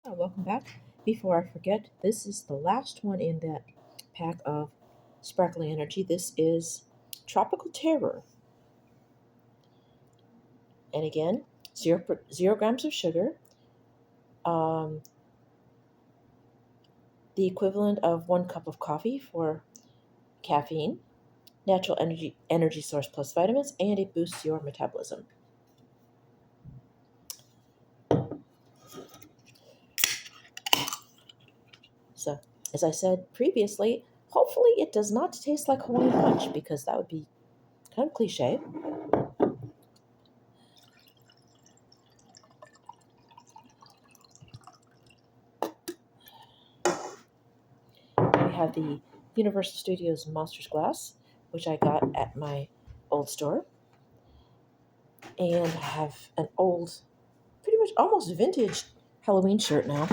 Welcome back. Before I forget, this is the last one in that pack of sparkling energy. This is Tropical Terror. And again, 0 grams of sugar, um, the equivalent of 1 cup of coffee for caffeine, natural energy source plus vitamins, and it boosts your metabolism. So, as I said previously, hopefully it does not taste like Hawaiian Punch because that would be kind of cliche. We have the Universal Studios Monsters glass, which I got at my old store. And I have an old, pretty much almost vintage Halloween shirt now.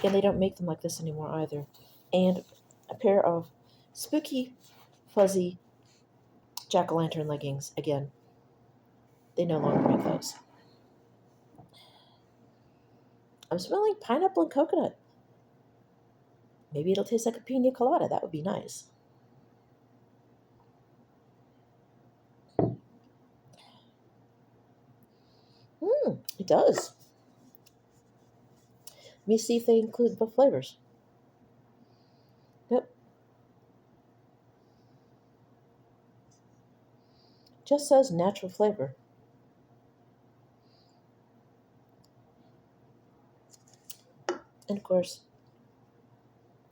And they don't make them like this anymore either. And a pair of spooky, fuzzy jack o' lantern leggings. Again, they no longer make those. I'm smelling pineapple and coconut. Maybe it'll taste like a pina colada. That would be nice. It does. Let me see if they include both flavors. Nope. Just says natural flavor. And of course,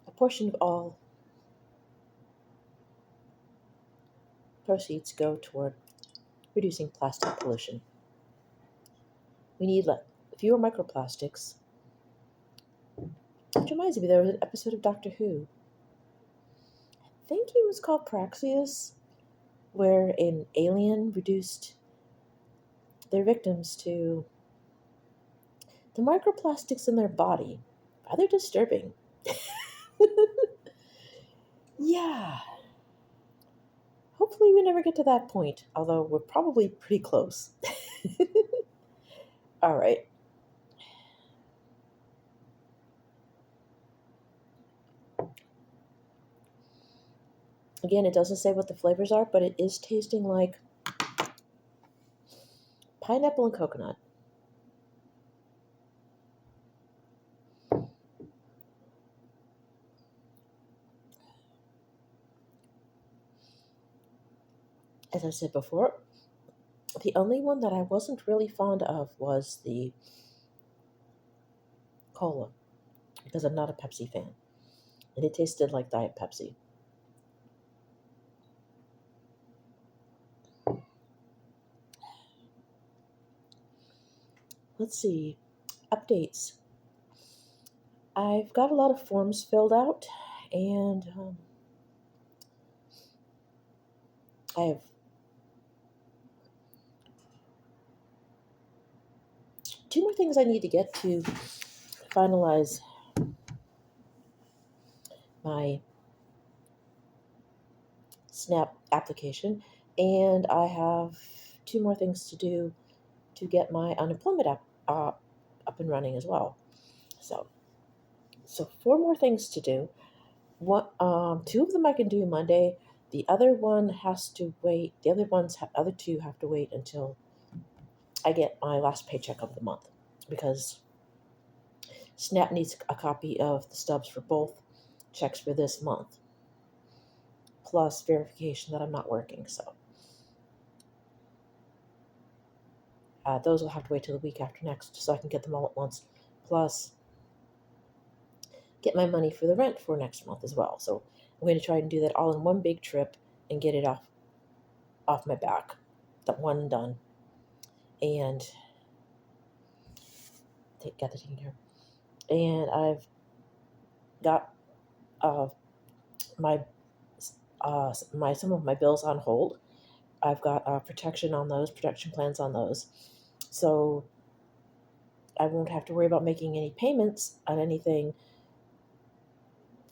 a portion of all proceeds go toward reducing plastic pollution. We need fewer microplastics. Which reminds me, there was an episode of Doctor Who. I think it was called Praxius, where an alien reduced their victims to the microplastics in their body. Rather disturbing. Yeah. Hopefully, we never get to that point, although we're probably pretty close. All right. Again, it doesn't say what the flavors are, but it is tasting like pineapple and coconut. As I said before, the only one that I wasn't really fond of was the cola, because I'm not a Pepsi fan. And it tasted like Diet Pepsi. Let's see. Updates. I've got a lot of forms filled out, and I have two more things I need to get to finalize my SNAP application, and I have two more things to do to get my unemployment up and running as well. So, so four more things to do. Two of them I can do Monday. The other one has to wait. The other two have to wait until I get my last paycheck of the month, because SNAP needs a copy of the stubs for both checks for this month, plus verification that I'm not working. So those will have to wait till the week after next, so I can get them all at once. Plus, get my money for the rent for next month as well. So I'm going to try and do that all in one big trip and get it off my back. That one and done. And got the taken care of. And I've got uh, my some of my bills on hold. I've got protection plans on those. So I won't have to worry about making any payments on anything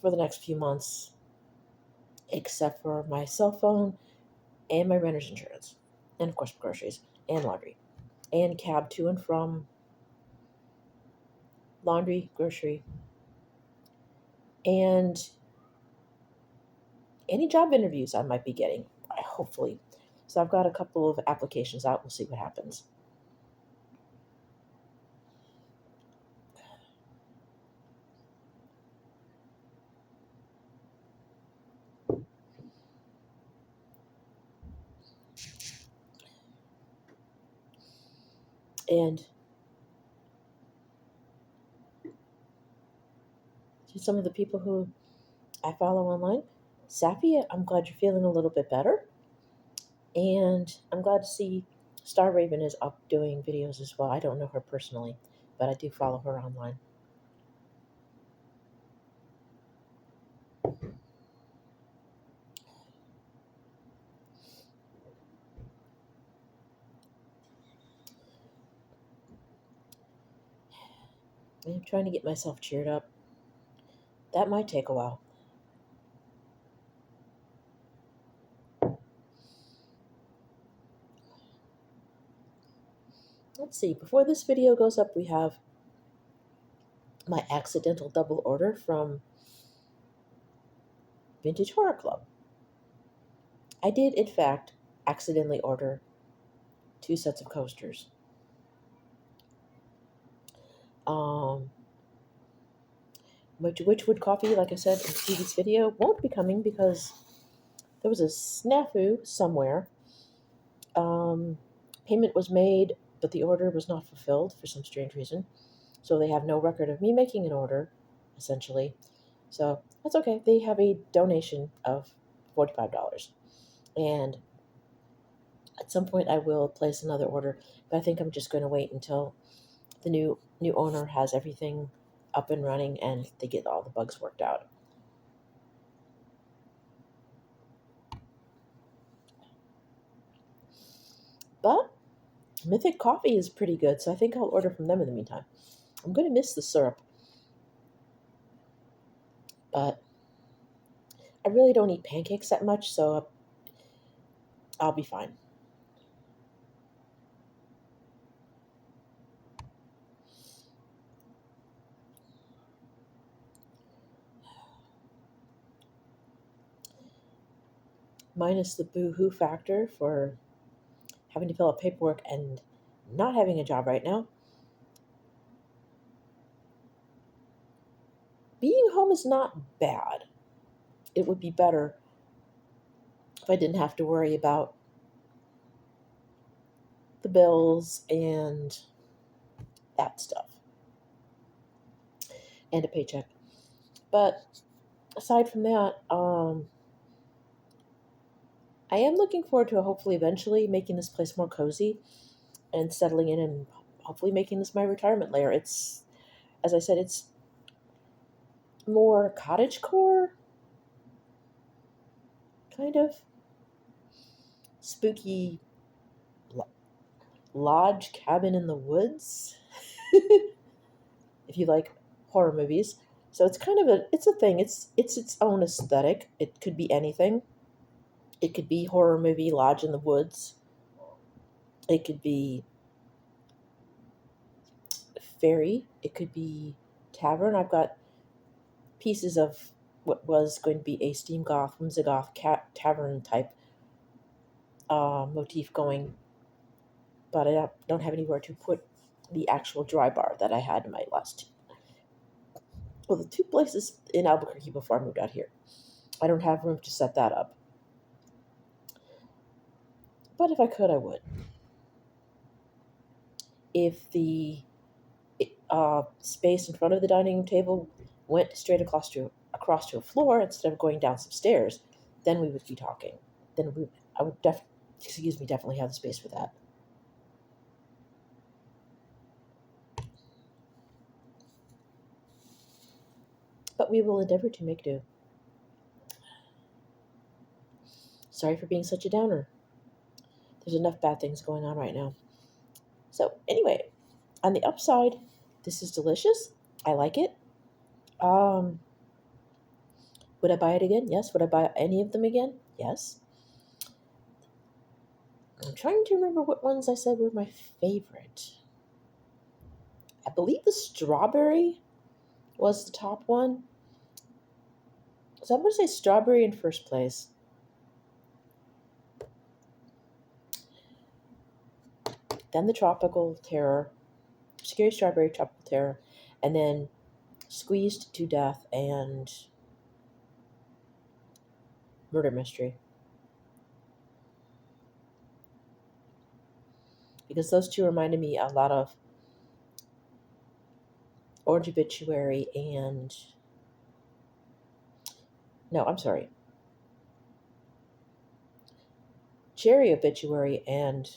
for the next few months, except for my cell phone and my renter's insurance, and of course groceries and laundry and cab to and from laundry, grocery, and any job interviews I might be getting, hopefully. So I've got a couple of applications out. We'll see what happens. And to some of the people who I follow online, Sappy, I'm glad you're feeling a little bit better. And I'm glad to see Star Raven is up doing videos as well. I don't know her personally, but I do follow her online. I'm trying to get myself cheered up. That might take a while. Let's see. Before this video goes up, we have my accidental double order from Vintage Horror Club. I did, in fact, accidentally order 2 sets of coasters. Um, Witchwood Coffee, like I said in the previous video, won't be coming because there was a snafu somewhere. Payment was made, but the order was not fulfilled for some strange reason. So they have no record of me making an order, essentially. So that's okay. They have a donation of $45. And at some point I will place another order, but I think I'm just going to wait until the new owner has everything up and running and they get all the bugs worked out. But Mythic Coffee is pretty good, so I think I'll order from them in the meantime. I'm going to miss the syrup, but I really don't eat pancakes that much, so I'll be fine. Minus the boo-hoo factor for having to fill out paperwork and not having a job right now. Being home is not bad. It would be better if I didn't have to worry about the bills and that stuff and a paycheck. But aside from that, I am looking forward to hopefully eventually making this place more cozy and settling in and hopefully making this my retirement lair. It's, as I said, it's more cottagecore, kind of spooky lodge cabin in the woods. If you like horror movies, so it's kind of it's a thing. It's its own aesthetic. It could be anything. It could be horror movie lodge in the woods. It could be fairy. It could be tavern. I've got pieces of what was going to be a steam goth, whimsigoth tavern type motif going, but I don't have anywhere to put the actual dry bar that I had in my last the 2 places in Albuquerque before I moved out here. I don't have room to set that up. But if I could, I would. If the space in front of the dining room table went straight across to a floor instead of going down some stairs, then we would be talking. Then I would definitely have the space for that. But we will endeavor to make do. Sorry for being such a downer. There's enough bad things going on right now. So anyway, on the upside, this is delicious. I like it. Would I buy it again? Yes. Would I buy any of them again? Yes. I'm trying to remember what ones I said were my favorite. I believe the strawberry was the top one. So I'm going to say strawberry in first place. Then the tropical terror, scary strawberry tropical terror, and then squeezed to death and murder mystery. Because those two reminded me a lot of Orange Obituary and... No, I'm sorry. Cherry Obituary and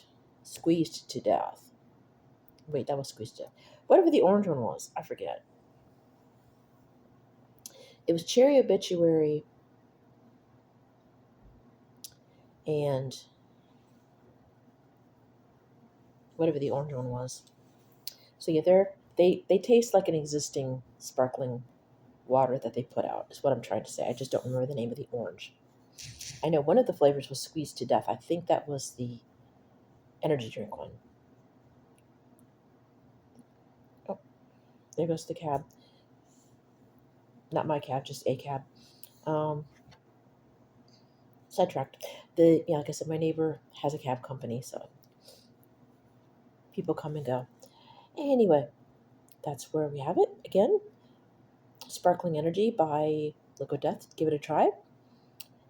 Squeezed to Death. Wait, that was Squeezed to Death. Whatever the orange one was, I forget. It was Cherry Obituary and whatever the orange one was. So yeah, they taste like an existing sparkling water that they put out, is what I'm trying to say. I just don't remember the name of the orange. I know one of the flavors was Squeezed to Death. I think that was the energy drink one. Oh, there goes the cab. Not my cab, just a cab. Sidetracked. Like I said, my neighbor has a cab company, so people come and go. Anyway, that's where we have it. Again, Sparkling Energy by Liquid Death. Give it a try.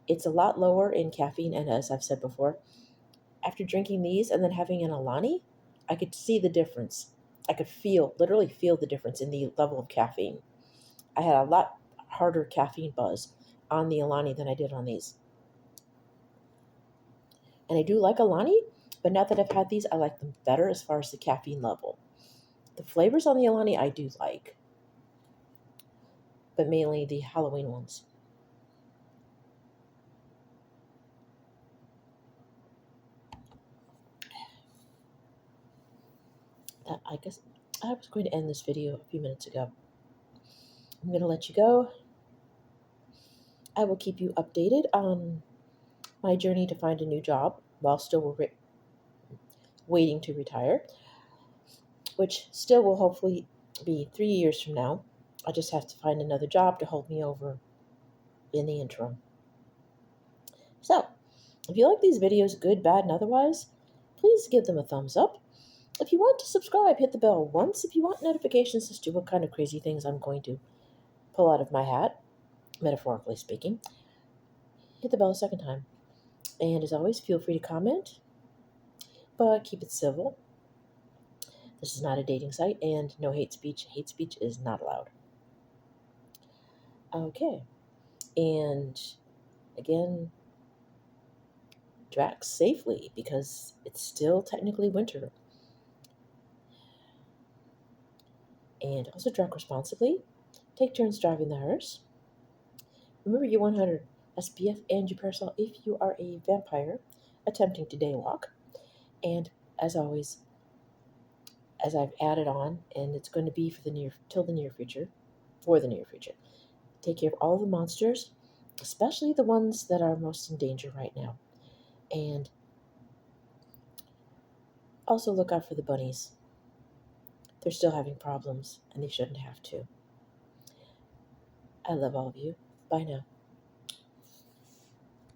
It's a lot lower in caffeine, and as I've said before, after drinking these and then having an Alani, I could see the difference. I could literally feel the difference in the level of caffeine. I had a lot harder caffeine buzz on the Alani than I did on these. And I do like Alani, but now that I've had these, I like them better as far as the caffeine level. The flavors on the Alani I do like, but mainly the Halloween ones. I guess I was going to end this video a few minutes ago. I'm going to let you go. I will keep you updated on my journey to find a new job while still waiting to retire, which still will hopefully be 3 years from now. I just have to find another job to hold me over in the interim. So, if you like these videos, good, bad, and otherwise, please give them a thumbs up. If you want to subscribe, hit the bell once. If you want notifications as to what kind of crazy things I'm going to pull out of my hat, metaphorically speaking, hit the bell a second time. And as always, feel free to comment, but keep it civil. This is not a dating site, and no hate speech. Hate speech is not allowed. Okay. And again, Drax safely, because it's still technically winter. And also drink responsibly. Take turns driving the hearse. Remember your 100 SPF and your parasol if you are a vampire attempting to daywalk. And as always, as I've added on, and it's going to be for the near future, take care of all the monsters, especially the ones that are most in danger right now. And also look out for the bunnies. They're still having problems, and they shouldn't have to. I love all of you. Bye now.